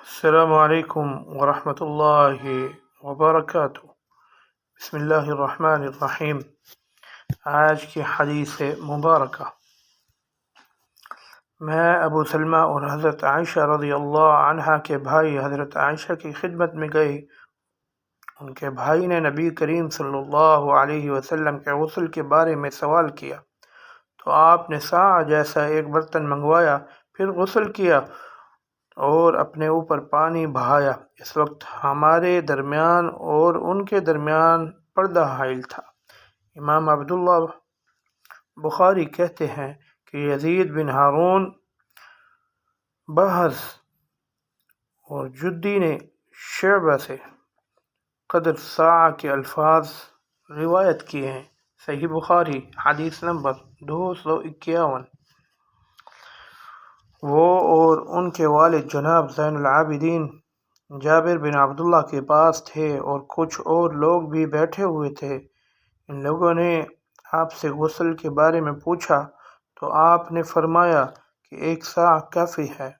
السلام علیکم ورحمۃ اللہ وبرکاتہ۔ بسم اللہ الرحمن الرحیم۔ آج کی حدیث مبارکہ، میں ابو سلمہ اور حضرت عائشہ رضی اللہ عنہا کے بھائی حضرت عائشہ کی خدمت میں گئے۔ ان کے بھائی نے نبی کریم صلی اللہ علیہ وسلم کے غسل کے بارے میں سوال کیا تو آپ نے ساع جیسا ایک برتن منگوایا، پھر غسل کیا اور اپنے اوپر پانی بہایا۔ اس وقت ہمارے درمیان اور ان کے درمیان پردہ حائل تھا۔ امام عبداللہ بخاری کہتے ہیں کہ یزید بن ہارون بحث اور جدی نے شعبہ سے قدر ساع کے الفاظ روایت کیے ہیں۔ صحیح بخاری حدیث نمبر 251۔ وہ اور ان کے والد جناب زین العابدین جابر بن عبداللہ کے پاس تھے اور کچھ اور لوگ بھی بیٹھے ہوئے تھے۔ ان لوگوں نے آپ سے غسل کے بارے میں پوچھا تو آپ نے فرمایا کہ 1 ساع کافی ہے۔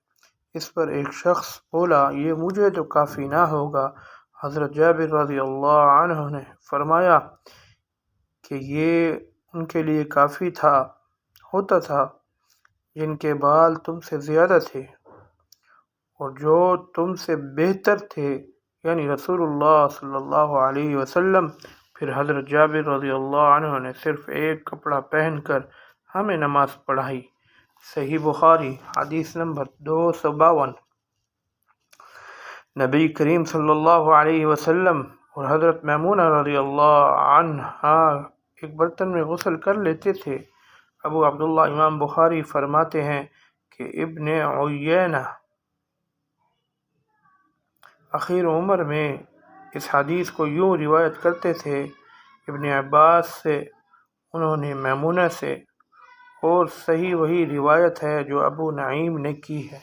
اس پر ایک شخص بولا، یہ مجھے تو کافی نہ ہوگا۔ حضرت جابر رضی اللہ عنہ نے فرمایا کہ یہ ان کے لیے کافی ہوتا تھا جن کے بال تم سے زیادہ تھے اور جو تم سے بہتر تھے، یعنی رسول اللہ صلی اللہ علیہ وسلم۔ پھر حضرت جابر رضی اللہ عنہ نے صرف ایک کپڑا پہن کر ہمیں نماز پڑھائی۔ صحیح بخاری حدیث نمبر 252۔ نبی کریم صلی اللہ علیہ وسلم اور حضرت میمونہ رضی اللہ عنہا ایک برتن میں غسل کر لیتے تھے۔ ابو عبداللہ امام بخاری فرماتے ہیں کہ ابن عیینہ اخیر عمر میں اس حدیث کو یوں روایت کرتے تھے، ابن عباس سے، انہوں نے میمونہ سے، اور صحیح وہی روایت ہے جو ابو نعیم نے کی ہے۔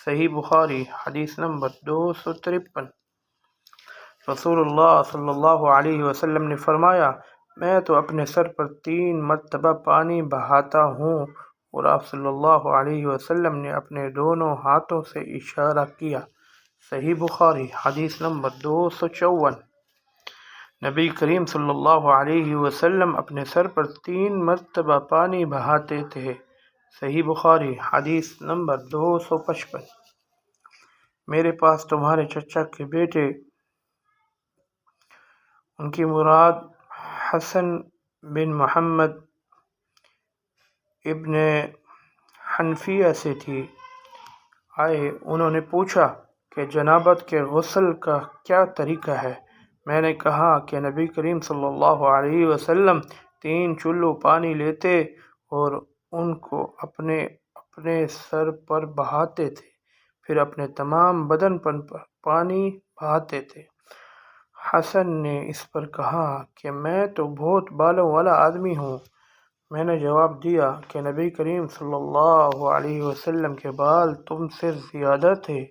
صحیح بخاری حدیث نمبر 253۔ رسول اللہ صلی اللہ علیہ وسلم نے فرمایا، میں تو اپنے سر پر 3 مرتبہ پانی بہاتا ہوں، اور آپ صلی اللہ علیہ وسلم نے اپنے دونوں ہاتھوں سے اشارہ کیا۔ صحیح بخاری حدیث نمبر 254۔ نبی کریم صلی اللہ علیہ وسلم اپنے سر پر 3 مرتبہ پانی بہاتے تھے۔ صحیح بخاری حدیث نمبر 255۔ میرے پاس تمہارے چچا کے بیٹے، ان کی مراد حسن بن محمد ابن حنفیہ سے تھی، آئے۔ انہوں نے پوچھا کہ جنابت کے غسل کا کیا طریقہ ہے؟ میں نے کہا کہ نبی کریم صلی اللہ علیہ وسلم 3 چلو پانی لیتے اور ان کو اپنے سر پر بہاتے تھے، پھر اپنے تمام بدن پر پانی بہاتے تھے۔ حسن نے اس پر کہا کہ میں تو بہت بالوں والا آدمی ہوں۔ میں نے جواب دیا کہ نبی کریم صلی اللہ علیہ وسلم کے بال تم سے زیادہ تھے۔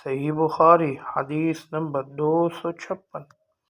صحیح بخاری حدیث نمبر 256۔